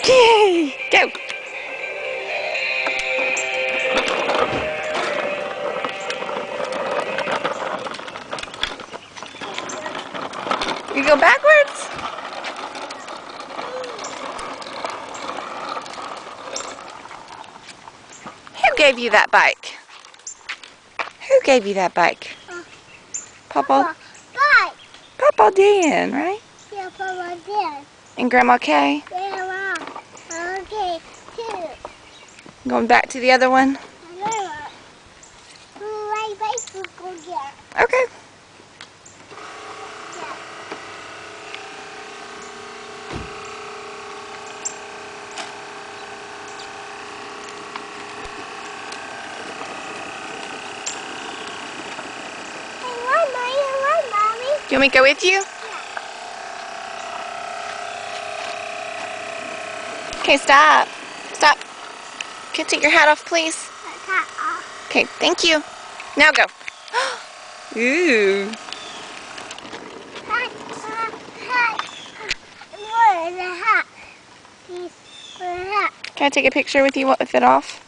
Yay! Go! You go backwards? Who gave you that bike? Who gave you that bike? Papa? Bike. Papa Dan, right? Yeah, Papa Dan. And Grandma Kay? Yeah, Mom. Okay, two. Going back to the other one? Right bicycle again. Okay. You want me to go with you? Okay, stop. Stop. Can you take your hat off, please? Okay, thank you. Now go. Ooh. Can I take a picture with you with it off?